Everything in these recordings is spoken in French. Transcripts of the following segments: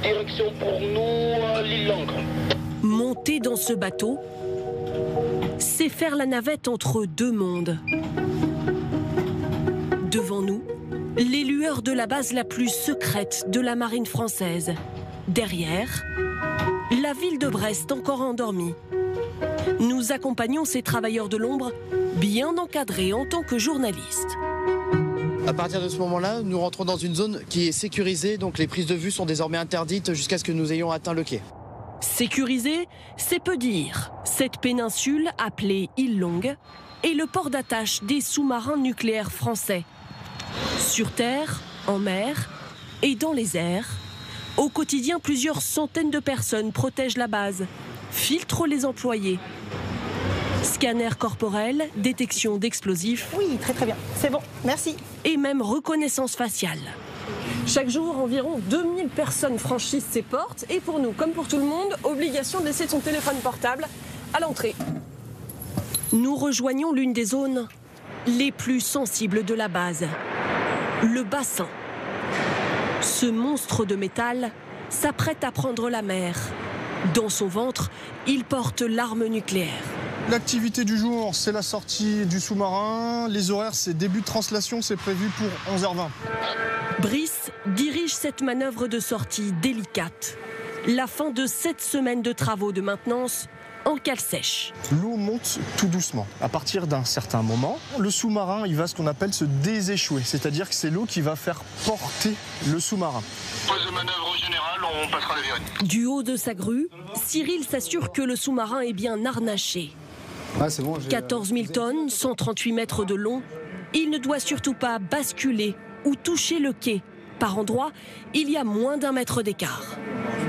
Direction pour nous, l'île Langres. Monter dans ce bateau, c'est faire la navette entre deux mondes. Devant nous, les lueurs de la base la plus secrète de la marine française. Derrière, la ville de Brest encore endormie. Nous accompagnons ces travailleurs de l'ombre, bien encadrés en tant que journalistes. À partir de ce moment-là, nous rentrons dans une zone qui est sécurisée, donc les prises de vue sont désormais interdites jusqu'à ce que nous ayons atteint le quai. Sécurisé, c'est peu dire. Cette péninsule, appelée île Longue, est le port d'attache des sous-marins nucléaires français. Sur terre, en mer et dans les airs, au quotidien, plusieurs centaines de personnes protègent la base, filtrent les employés. Scanner corporel, détection d'explosifs. Oui, très bien. C'est bon, merci. Et même reconnaissance faciale. Chaque jour, environ 2000 personnes franchissent ces portes. Et pour nous, comme pour tout le monde, obligation de laisser son téléphone portable à l'entrée. Nous rejoignons l'une des zones les plus sensibles de la base. Le bassin. Ce monstre de métal s'apprête à prendre la mer. Dans son ventre, il porte l'arme nucléaire. L'activité du jour, c'est la sortie du sous-marin. Les horaires, c'est début de translation, c'est prévu pour 11h20. Brice dirige cette manœuvre de sortie délicate. La fin de 7 semaines de travaux de maintenance en cale sèche. L'eau monte tout doucement. À partir d'un certain moment, le sous-marin, il va ce qu'on appelle se déséchouer. C'est-à-dire que c'est l'eau qui va faire porter le sous-marin. Pose de manœuvre générale, on passera la vérité. Du haut de sa grue, Cyril s'assure que le sous-marin est bien harnaché. Ah, c'est bon, 14 000 tonnes, 138 mètres de long. Il ne doit surtout pas basculer ou toucher le quai. Par endroits, il y a moins d'1 mètre d'écart.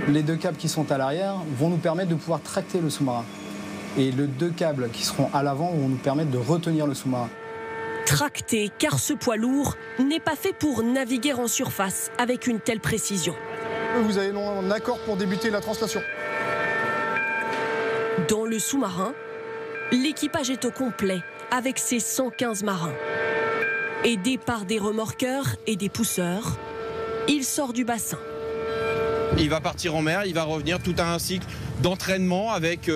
Les 2 câbles qui sont à l'arrière vont nous permettre de pouvoir tracter le sous-marin. Et les 2 câbles qui seront à l'avant vont nous permettre de retenir le sous-marin. Tracté, car ce poids lourd n'est pas fait pour naviguer en surface avec une telle précision. Vous avez un accord pour débuter la translation. Dans le sous-marin, l'équipage est au complet avec ses 115 marins. Aidé par des remorqueurs et des pousseurs, il sort du bassin. Il va partir en mer, il va revenir, tout un cycle d'entraînement avec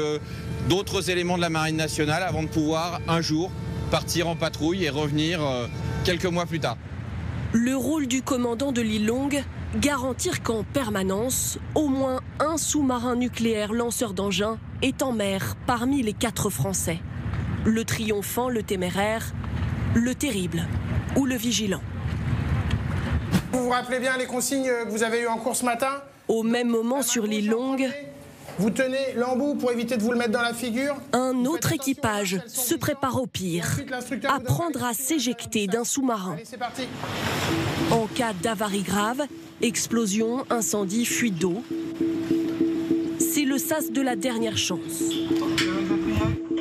d'autres éléments de la Marine nationale avant de pouvoir un jour partir en patrouille et revenir quelques mois plus tard. Le rôle du commandant de l'île Longue, garantir qu'en permanence, au moins un sous-marin nucléaire lanceur d'engins est en mer parmi les 4 Français. Le triomphant, le téméraire, le terrible ou le vigilant. Vous vous rappelez bien les consignes que vous avez eues en cours ce matin ? Au même moment sur l'île Longue, vous tenez l'embout pour éviter de vous le mettre dans la figure. Un autre équipage se prépare au pire, apprendre à s'éjecter d'un sous-marin. Allez, c'est parti. En cas d'avarie grave, explosion, incendie, fuite d'eau, c'est le sas de la dernière chance.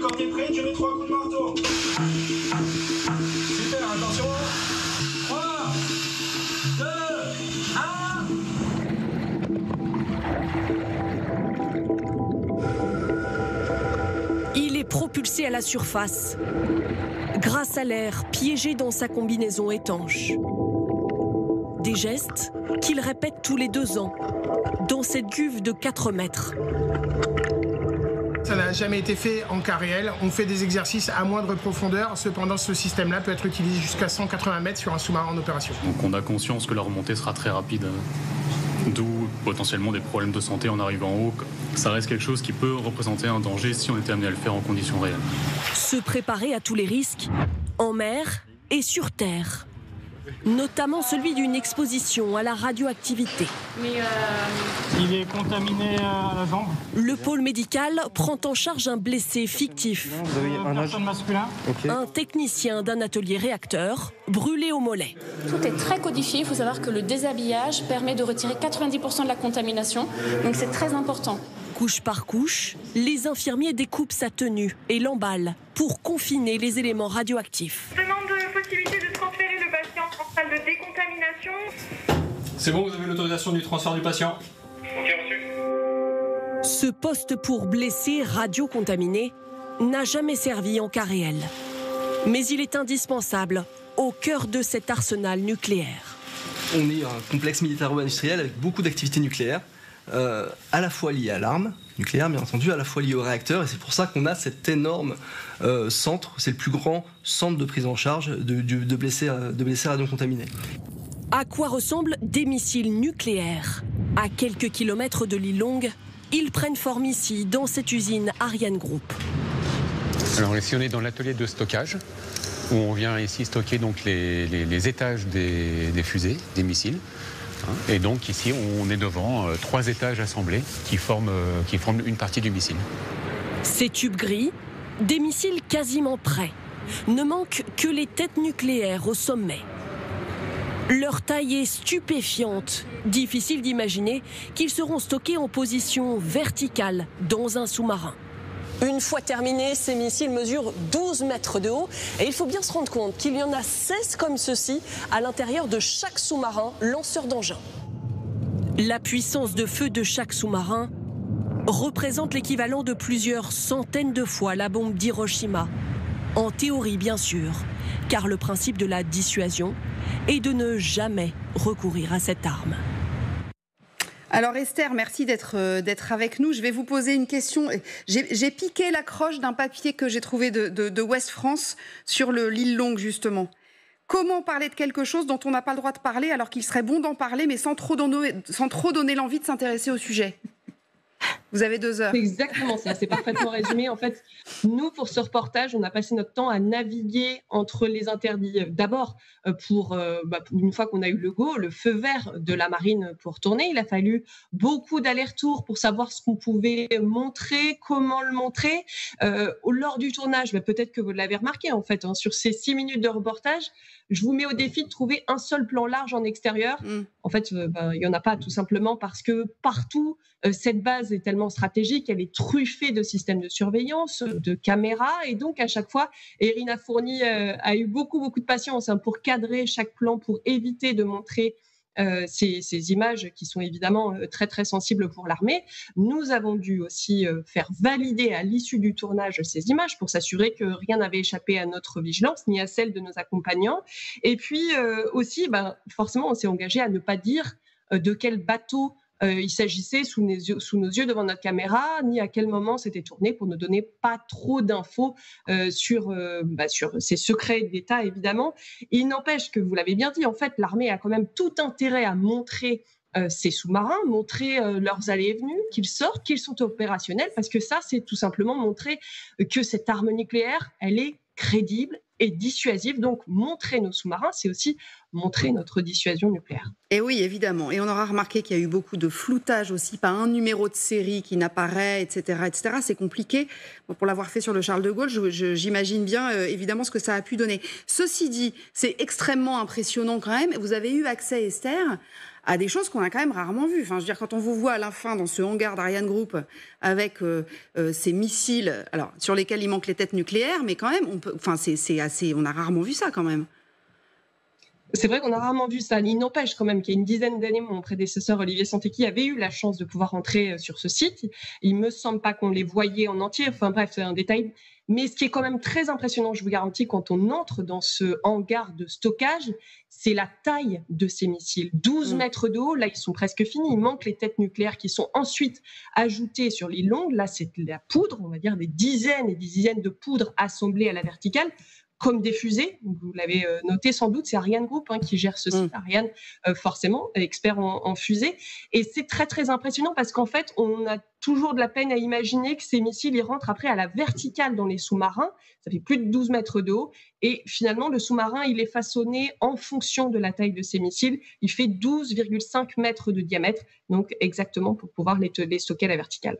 Quand t'es prêt, tu mets 3 coups de marteau. Super, attention. 3, 2, 1. Il est propulsé à la surface, grâce à l'air piégé dans sa combinaison étanche. Des gestes qu'il répète tous les 2 ans, dans cette cuve de 4 mètres. Ça n'a jamais été fait en cas réel. On fait des exercices à moindre profondeur. Cependant, ce système-là peut être utilisé jusqu'à 180 mètres sur un sous-marin en opération. Donc on a conscience que la remontée sera très rapide, d'où potentiellement des problèmes de santé en arrivant en haut. Ça reste quelque chose qui peut représenter un danger si on était amené à le faire en conditions réelles. Se préparer à tous les risques, en mer et sur terre. Notamment celui d'une exposition à la radioactivité. Il est contaminé à la jambe. Le pôle médical prend en charge un blessé fictif. Un personne masculin. Un technicien d'un atelier réacteur brûlé au mollet. Tout est très codifié. Il faut savoir que le déshabillage permet de retirer 90% de la contamination. Donc c'est très important. Couche par couche, les infirmiers découpent sa tenue et l'emballent pour confiner les éléments radioactifs. Demande de possibilité de transférer le patient en salle de décontamination. C'est bon, vous avez l'autorisation du transfert du patient. Ok, reçu. Ce poste pour blessés radiocontaminés n'a jamais servi en cas réel. Mais il est indispensable au cœur de cet arsenal nucléaire. On est un complexe militaro-industriel avec beaucoup d'activités nucléaires. à la fois liées à l'arme nucléaire, bien entendu, à la fois liées au réacteur, et c'est pour ça qu'on a cet énorme centre, c'est le plus grand centre de prise en charge de blessés radiocontaminés. À quoi ressemblent des missiles nucléaires? À quelques kilomètres de l'île Longue, ils prennent forme ici, dans cette usine Ariane Group. Alors ici, on est dans l'atelier de stockage, où on vient ici stocker donc les étages des fusées, des missiles. Et donc ici, on est devant 3 étages assemblés qui forment une partie du missile. Ces tubes gris, des missiles quasiment prêts. Ne manquent que les têtes nucléaires au sommet. Leur taille est stupéfiante. Difficile d'imaginer qu'ils seront stockés en position verticale dans un sous-marin. Une fois terminés, ces missiles mesurent 12 mètres de haut. Et il faut bien se rendre compte qu'il y en a 16 comme ceci à l'intérieur de chaque sous-marin lanceur d'engins. La puissance de feu de chaque sous-marin représente l'équivalent de plusieurs centaines de fois la bombe d'Hiroshima. En théorie, bien sûr, car le principe de la dissuasion est de ne jamais recourir à cette arme. Alors Esther, merci d'être avec nous. Je vais vous poser une question. J'ai piqué l'accroche d'un papier que j'ai trouvé de Ouest France sur l'île Longue, justement. Comment parler de quelque chose dont on n'a pas le droit de parler alors qu'il serait bon d'en parler, mais sans trop donner l'envie de s'intéresser au sujet? Vous avez 2 heures. C'est exactement ça, c'est parfaitement résumé. En fait, nous, pour ce reportage, on a passé notre temps à naviguer entre les interdits. D'abord, pour une fois qu'on a eu le go, le feu vert de la marine pour tourner, il a fallu beaucoup d'allers-retours pour savoir ce qu'on pouvait montrer, comment le montrer. Lors du tournage, peut-être que vous l'avez remarqué, en fait, sur ces 6 minutes de reportage, je vous mets au défi de trouver un seul plan large en extérieur. En fait, il n'y en a pas, tout simplement parce que partout, cette base est tellement stratégique, elle est truffée de systèmes de surveillance, de caméras, et donc à chaque fois, Irina Fourni a eu beaucoup de patience pour cadrer chaque plan, pour éviter de montrer ces images qui sont évidemment très très sensibles pour l'armée. Nous avons dû aussi faire valider à l'issue du tournage ces images pour s'assurer que rien n'avait échappé à notre vigilance ni à celle de nos accompagnants. Et puis aussi, forcément, on s'est engagé à ne pas dire de quel bateau il s'agissait sous nos yeux devant notre caméra, ni à quel moment c'était tourné, pour ne donner pas trop d'infos sur ces secrets d'État, évidemment. Il n'empêche que, vous l'avez bien dit, en fait, l'armée a quand même tout intérêt à montrer ces sous-marins, montrer leurs allées et venues, qu'ils sortent, qu'ils sont opérationnels, parce que ça, c'est tout simplement montrer que cette arme nucléaire, elle est crédible et dissuasive. Donc, montrer nos sous-marins, c'est aussi montrer notre dissuasion nucléaire. Et oui, évidemment. Et on aura remarqué qu'il y a eu beaucoup de floutage aussi, pas un numéro de série qui n'apparaît, etc., etc. C'est compliqué. Bon, pour l'avoir fait sur le Charles de Gaulle, j'imagine bien, évidemment, ce que ça a pu donner. Ceci dit, c'est extrêmement impressionnant quand même. Vous avez eu accès, Esther, à des choses qu'on a quand même rarement vues. Enfin, je veux dire, quand on vous voit à la fin dans ce hangar d'Ariane Group avec ces missiles, alors sur lesquels il manque les têtes nucléaires, mais quand même, on a rarement vu ça quand même. C'est vrai qu'on a rarement vu ça. Il n'empêche quand même qu'il y a une dizaine d'années, mon prédécesseur Olivier Santéqui avait eu la chance de pouvoir entrer sur ce site. Il me semble pas qu'on les voyait en entier. Enfin bref, c'est un détail. Mais ce qui est quand même très impressionnant, je vous garantis, quand on entre dans ce hangar de stockage, c'est la taille de ces missiles. 12 mètres de haut, là, ils sont presque finis. Il manque les têtes nucléaires qui sont ensuite ajoutées sur l'île Longue. Là, c'est de la poudre, on va dire des dizaines et des dizaines de poudres assemblées à la verticale, comme des fusées. Vous l'avez noté sans doute, c'est Ariane Group qui gère ce site. Ariane, forcément, expert en fusées. Et c'est très, très impressionnant parce qu'en fait, on a toujours de la peine à imaginer que ces missiles, ils rentrent après à la verticale dans les sous-marins. Ça fait plus de 12 mètres de haut. Et finalement, le sous-marin, il est façonné en fonction de la taille de ces missiles. Il fait 12,5 mètres de diamètre, donc exactement pour pouvoir les stocker à la verticale.